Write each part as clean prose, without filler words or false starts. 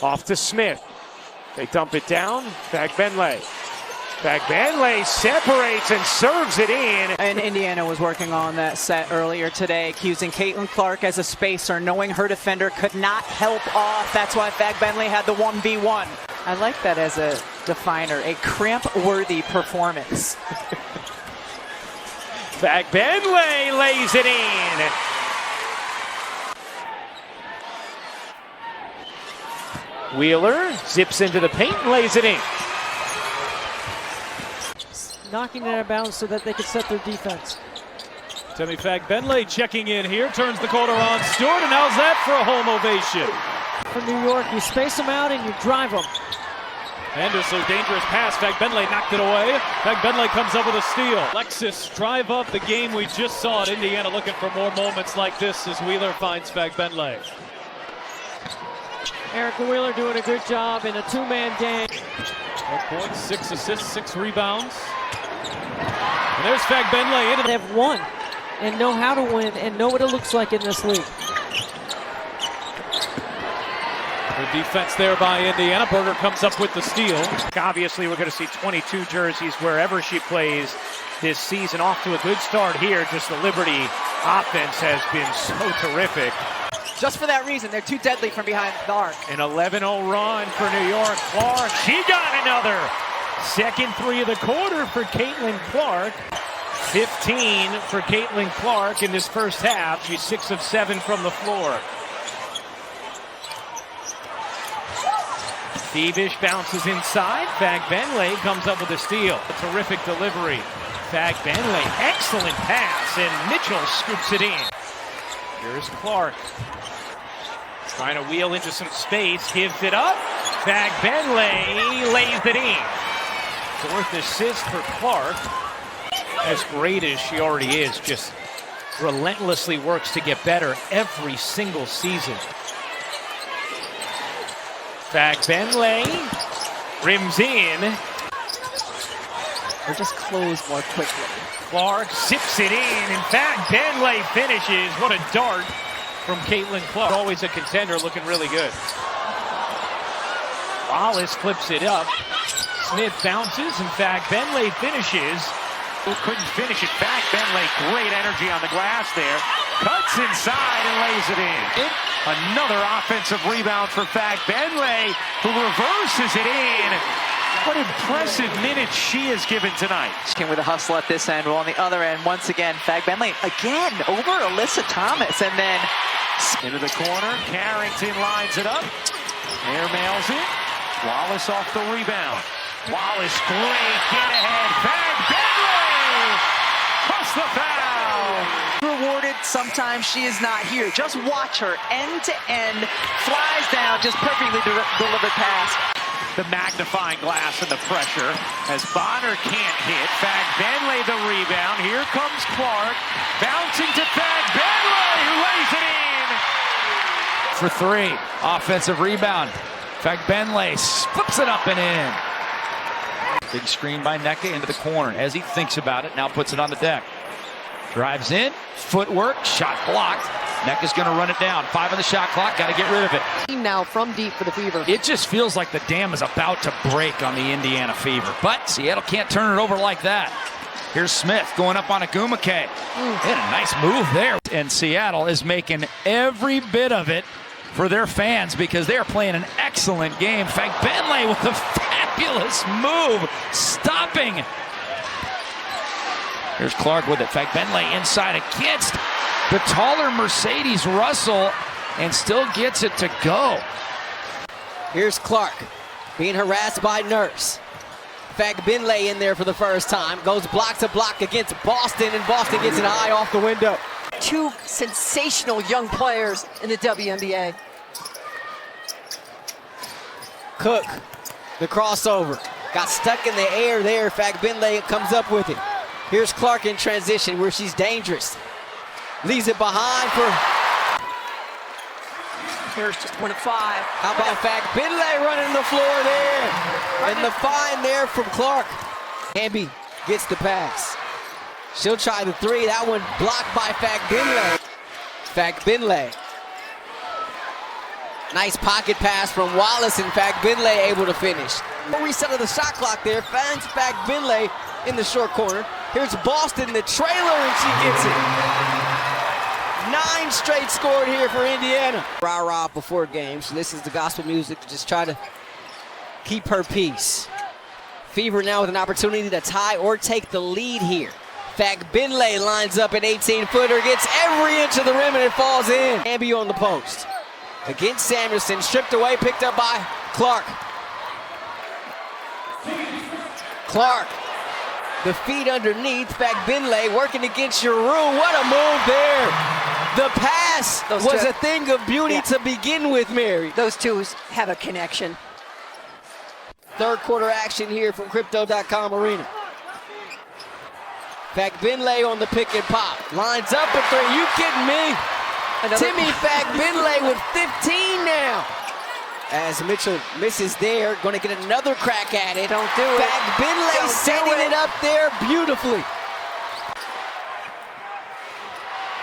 Off to Smith. They dump it down. Fagbenle. Fagbenle separates and serves it in. And Indiana was working on that set earlier today, accusing Caitlin Clark as a spacer, knowing her defender could not help off. That's why Fagbenle had the 1v1. I like that as a definer, a cramp-worthy performance. Fagbenle lays it in. Wheeler zips into the paint and lays it in. Knocking it out of bounds so that they could set their defense. Temi Fagbenle checking in here, turns the corner on Stewart, and how's that for a home ovation? For New York, you space them out and you drive them. Henderson, dangerous pass. Fagbenle knocked it away. Fagbenle comes up with a steal. Alexis drive up the game we just saw at Indiana, looking for more moments like this as Wheeler finds Fagbenle. Erica Wheeler doing a good job in a two-man game. 4 points, 6 assists, 6 rebounds. And there's Fagbenle. They have won and know how to win and know what it looks like in this league. The defense there by Indiana. Berger comes up with the steal. Obviously, we're going to see 22 jerseys wherever she plays this season. Off to a good start here. Just the Liberty offense has been so terrific. Just for that reason, they're too deadly from behind the arc. An 11-0 run for New York. Clark, she got another. Second three of the quarter for Caitlin Clark. 15 for Caitlin Clark in this first half. She's 6 of 7 from the floor. Thievish bounces inside. Fagbenle comes up with a steal. A terrific delivery. Fagbenle, excellent pass, and Mitchell scoops it in. Here's Clark. Trying to wheel into some space, gives it up. Fagbenle lays it in. Fourth assist for Clark. As great as she already is, just relentlessly works to get better every single season. Fagbenle rims in. Or just close more quickly. Clark zips it in, and Fagbenle finishes. What a dart from Caitlin Clark. Always a contender, looking really good. Wallace flips it up. Smith bounces, and Fagbenle finishes. Couldn't finish it. Fagbenle, great energy on the glass there. Cuts inside and lays it in. Another offensive rebound for Fagbenle, who reverses it in. What impressive minutes she has given tonight. Came with a hustle at this end. Well, on the other end, once again, Fagbenle again over Alyssa Thomas, and then into the corner. Carrington lines it up. Airmails it. Wallace off the rebound. Wallace, great get ahead. Fagbenle plus the foul. Rewarded. Sometimes she is not here. Just watch her end to end, flies down, just perfectly delivered pass. The magnifying glass and the pressure as Bonner can't hit. Fagbenle the rebound. Here comes Clark. Bouncing to Fagbenle, who lays it in. For three. Offensive rebound. Fagbenle flips it up and in. Big screen by Nneka into the corner. As he thinks about it, now puts it on the deck. Drives in. Footwork. Shot blocked. Nneka's going to run it down. 5 on the shot clock. Got to get rid of it. Now from deep for the Fever. It just feels like the dam is about to break on the Indiana Fever. But Seattle can't turn it over like that. Here's Smith going up on Agumake. And a nice move there. And Seattle is making every bit of it for their fans because they are playing an excellent game. Fagbenle with a fabulous move. Stopping. Here's Clark with it. Fagbenle inside against the taller Mercedes Russell and still gets it to go. Here's Clark being harassed by Nurse. Fagbenle in there for the first time. Goes block to block against Boston, and Boston gets an eye off the window. Two sensational young players in the WNBA. Cook, the crossover. Got stuck in the air there. Fagbenle comes up with it. Here's Clark in transition where she's dangerous. Leaves it behind for... Here's just 1 of 5. How about Fagbenle running the floor there? And the find there from Clark. Hamby gets the pass. She'll try the three. That one blocked by Fagbenle. Fagbenle. Nice pocket pass from Wallace, and Fagbenle able to finish. Reset of the shot clock there, finds Fagbenle in the short corner. Here's Boston, the trailer, and she gets it. 9 straight scored here for Indiana. Rah-rah before games. She listens to gospel music to just try to keep her peace. Fever now with an opportunity to tie or take the lead here. Fagbenle lines up an 18-footer, gets every inch of the rim, and it falls in. Amby on the post. Against Samuelson, stripped away, picked up by Clark. Clark, the feet underneath, Fagbenle working against your room. What a move there. The pass was a thing of beauty to begin with, Mary. Those two have a connection. Third quarter action here from Crypto.com Arena. Fagbenle on the pick and pop. Lines up a 3. You kidding me? Temi Fagbenle with 15 now. As Mitchell misses there, going to get another crack at it. Don't do it. Fagbenle setting it up there beautifully.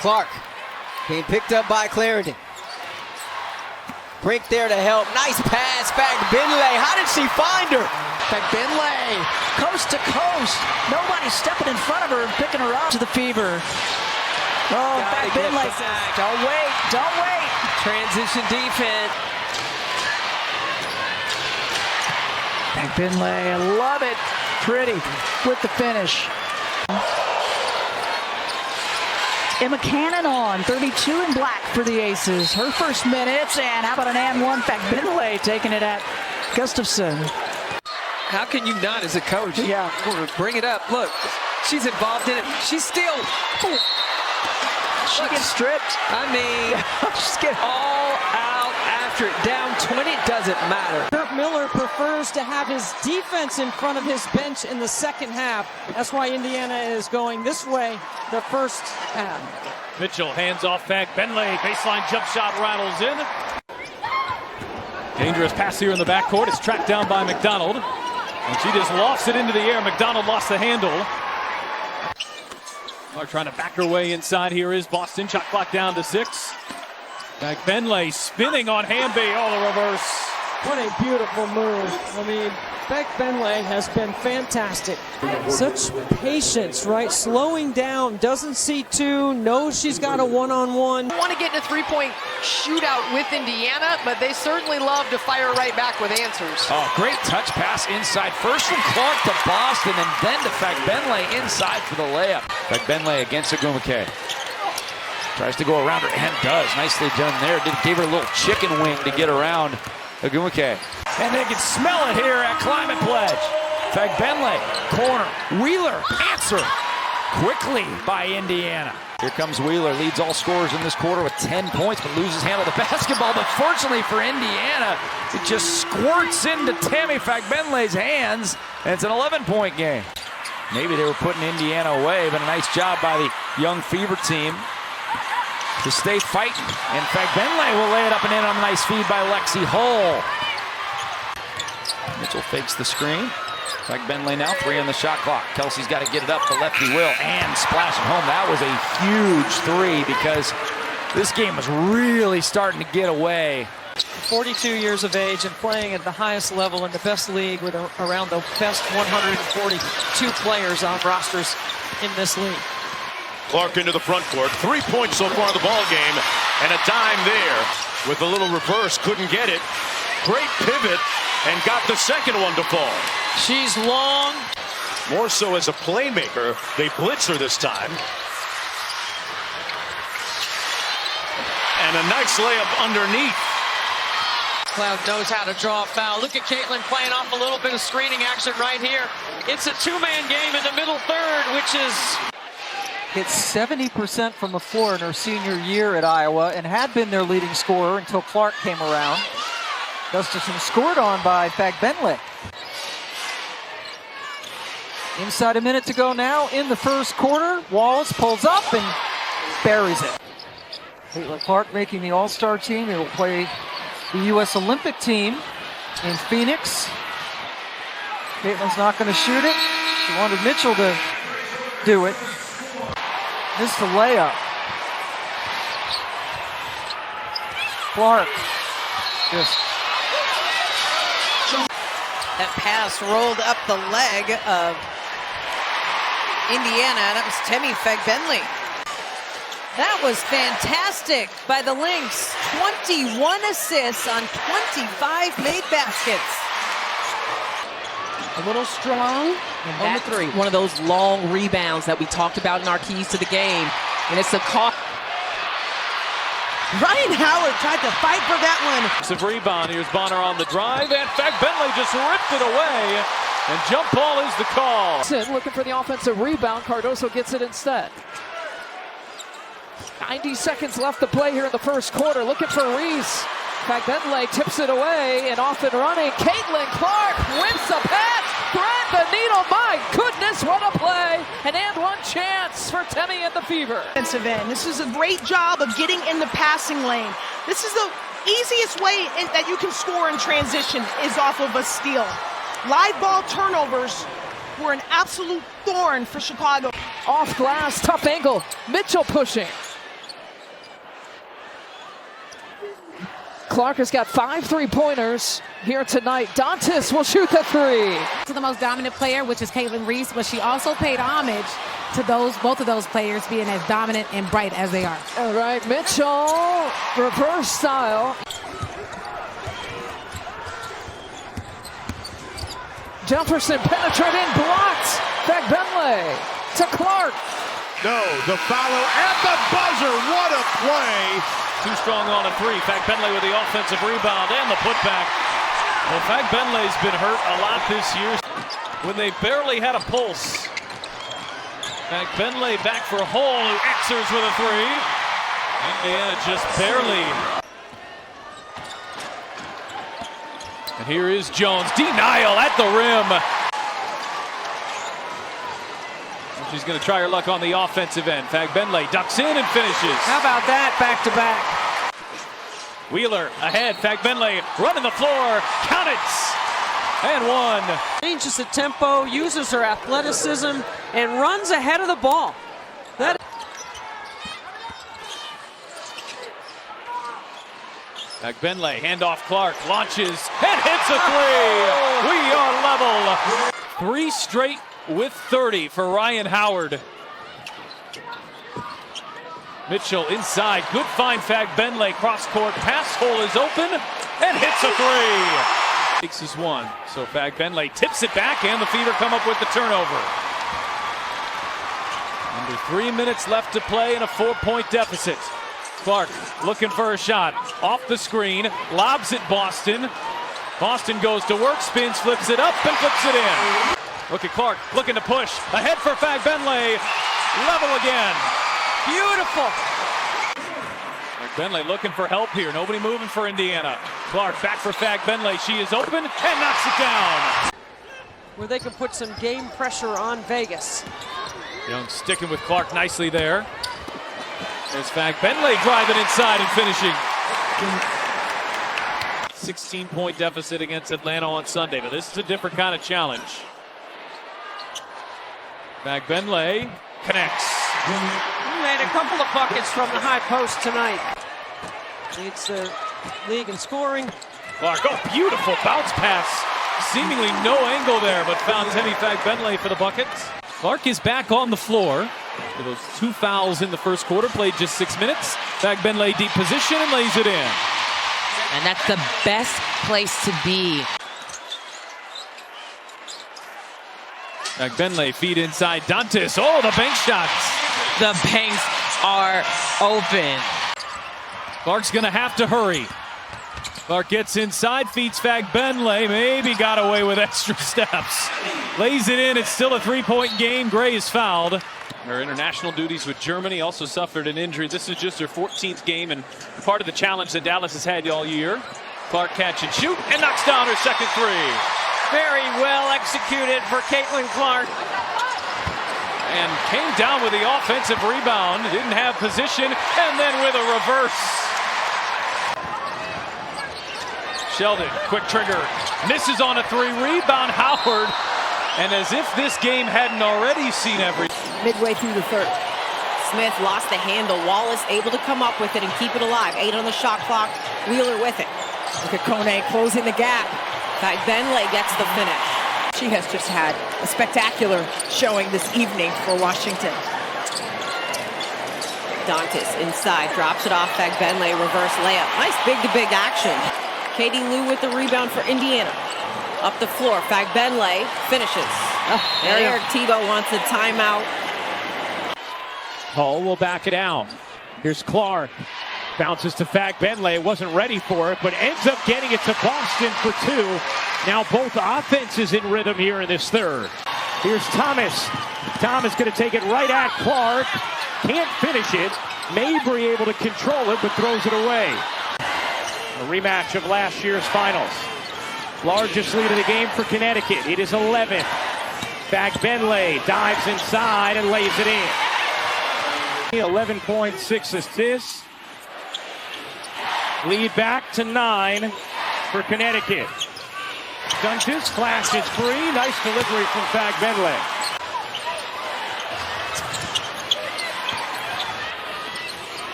Clark being picked up by Clarendon. Brink there to help. Nice pass, Fagbenle. How did she find her? Fagbenle, coast to coast. Nobody stepping in front of her and picking her up to the Fever. Oh, Fagbenle. Don't wait, don't wait. Transition defense. Fagbenle, I love it. Pretty with the finish. Emma Cannon on, 32 in black for the Aces. Her first minutes, and how about an and one? Fagbenle taking it at Gustafson. How can you not as a coach? Yeah. Bring it up. Look, she's involved in it. She's still. She gets stripped. I mean, She's getting all out after it. Down 20, it doesn't matter. Kurt Miller prefers to have his defense in front of his bench in the second half. That's why Indiana is going this way the first half. Mitchell hands off Fagbenle. Baseline jump shot rattles in. Dangerous pass here in the backcourt. It's tracked down by McDonald. And she just lofts it into the air. McDonald lost the handle. Are trying to back her way inside. Here is Boston. Shot clock down to 6. Fagbenle spinning on Hamby. Oh, the reverse. What a beautiful move. I mean, Fagbenle has been fantastic. Such patience, right? Slowing down, doesn't see two, knows she's got a one-on-one. Want to get in a three-point shootout with Indiana, but they certainly love to fire right back with answers. Oh, great touch pass inside. First from Clark to Boston, and then to Fagbenle inside for the layup. Fagbenle against Agumake. Tries to go around her and does. Nicely done there. Gave her a little chicken wing to get around Agumake. And they can smell it here at Climate Pledge. Fagbenle, corner. Wheeler, answer. Quickly by Indiana. Here comes Wheeler, leads all scorers in this quarter with 10 points, but loses handle of the basketball. But fortunately for Indiana, it just squirts into Temi Fagbenle's hands, and it's an 11-point game. Maybe they were putting Indiana away, but a nice job by the young Fever team to stay fighting. And Fagbenle will lay it up and in on a nice feed by Lexi Hull. Mitchell fakes the screen. Fagbenle now 3 on the shot clock. Kelsey's got to get it up. The lefty will, and splashing home. That was a huge 3 because this game was really starting to get away. 42 years of age and playing at the highest level in the best league with around the best 142 players on rosters in this league. Clark into the front court. 3 points so far in the ball game, and a dime there with a little reverse. Couldn't get it. Great pivot, and got the second one to fall. She's long. More so as a playmaker. They blitz her this time. And a nice layup underneath. Cloud knows how to draw a foul. Look at Caitlin playing off a little bit of screening action right here. It's a two-man game in the middle third, which is... Hit 70% from the floor in her senior year at Iowa and had been their leading scorer until Clark came around. Gustafson scored on by Fagbenle. Inside a minute to go now in the first quarter. Wallace pulls up and buries it. Caitlin Clark making the All-Star team. He will play the U.S. Olympic team in Phoenix. Caitlin's not going to shoot it. She wanted Mitchell to do it. Missed the layup. Clark That pass rolled up the leg of Indiana. That was Temi Fagbenle. That was fantastic by the Lynx. 21 assists on 25 made baskets. A little strong on the three. One of those long rebounds that we talked about in our keys to the game. And it's a caught. Ryan Howard tried to fight for that one. Some rebound. Here's Bonner on the drive, and Fagbenle just ripped it away. And jump ball is the call. Looking for the offensive rebound. Cardoso gets it instead. 90 seconds left to play here in the first quarter. Looking for Reese. Fagbenle tips it away and off and running. Caitlin Clark whips a pass. Thread the needle. My goodness, what a play. An and one chance for Temi and the Fever. This is a great job of getting in the passing lane. This is the easiest way that you can score in transition is off of a steal. Live ball turnovers were an absolute thorn for Chicago. Off glass, tough angle. Mitchell pushing. Clark has got 5 3-pointers here tonight. Dantas will shoot the three. To the most dominant player, which is Caitlin Reese, but she also paid homage to both of those players being as dominant and bright as they are. All right, Mitchell, reverse style. Jefferson penetrating, blocked. Fagbenle to Clark. No, the follow at the buzzer. What a play. Too strong on a three. Fagbenle with the offensive rebound and the putback. Well, Fagbenle's been hurt a lot this year when they barely had a pulse. Fagbenle back for Hall, who answers with a three. Indiana just barely. And here is Jones. Denial at the rim. She's going to try her luck on the offensive end. Fagbenle ducks in and finishes. How about that back-to-back? Wheeler ahead. Fagbenle running the floor. Count it. And one. Changes the tempo, uses her athleticism, and runs ahead of the ball. Fagbenle, handoff Clark, launches and hits a three. We are level. 3 straight with 30 for Ryan Howard. Mitchell inside, good find. Fagbenle, cross court, pass hole is open and hits a three. Takes his one, so Fagbenle tips it back and the Fever come up with the turnover. Under 3 minutes left to play in a 4-point deficit. Clark looking for a shot, off the screen, lobs it Boston. Boston goes to work, spins, flips it up and flips it in. Look at Clark, looking to push, ahead for Fagbenle, level again. Beautiful. Fagbenle looking for help here, nobody moving for Indiana. Clark back for Fagbenle, she is open and knocks it down. Where they can put some game pressure on Vegas. Young sticking with Clark nicely there. There's Fagbenle driving inside and finishing. 16-point deficit against Atlanta on Sunday, but this is a different kind of challenge. Fagbenle connects. He made a couple of buckets from the high post tonight. Leads the league in scoring. Clark, oh, beautiful bounce pass. Seemingly no angle there, but found Temi Fagbenle for the buckets. Clark is back on the floor. For those 2 fouls in the first quarter, played just 6 minutes. Fagbenle deep position and lays it in. And that's the best place to be. Fagbenle feed inside Dantas. Oh, the bank shots. The banks are open. Clark's going to have to hurry. Clark gets inside, feeds Fagbenle. Maybe got away with extra steps. Lays it in. It's still a 3-point game. Gray is fouled. Her international duties with Germany, also suffered an injury. This is just her 14th game and part of the challenge that Dallas has had all year. Clark catch and shoot and knocks down her second three. Very well executed for Caitlin Clark. And came down with the offensive rebound. Didn't have position and then with a reverse. Sheldon, quick trigger. Misses on a three. Rebound Howard. And as if this game hadn't already seen everything. Midway through the third. Smith lost the handle. Wallace able to come up with it and keep it alive. 8 on the shot clock. Wheeler with it. Look at Kone closing the gap. Fagbenle gets the finish. She has just had a spectacular showing this evening for Washington. Dantas inside, drops it off. Fagbenle, reverse layup. Nice big-to-big action. Katie Lou with the rebound for Indiana. Up the floor, Fagbenle finishes. And Eric Tebow wants a timeout. Hull will back it out. Here's Clark. Bounces to Fagbenle. Wasn't ready for it, but ends up getting it to Boston for two. Now both offenses in rhythm here in this third. Here's Thomas. Thomas going to take it right at Clark. Can't finish it. Mabry able to control it, but throws it away. A rematch of last year's finals. Largest lead of the game for Connecticut. It is 11. Fagbenle dives inside and lays it in. 11.6 assists. Lead back to 9 for Connecticut. Dantas flashes free. Nice delivery from Fagbenle.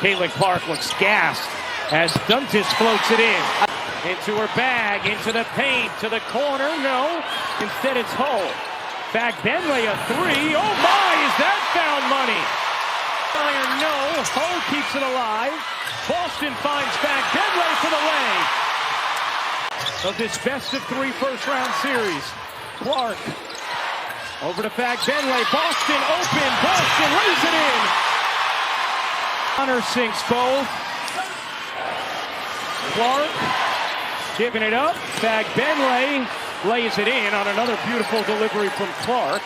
Caitlin Clark looks gassed as Dantas floats it in. Into her bag, into the paint, to the corner. No, instead it's Hull. Fagbenle a three. Oh my, is that found money? Iron no, Hull keeps it alive. Boston finds Fagbenle for the lay. Of this best-of-3 first-round series. Clark over to Fagbenle. Boston open. Boston lays it in. Honor sinks both. Clark giving it up. Fagbenle lays it in on another beautiful delivery from Clark.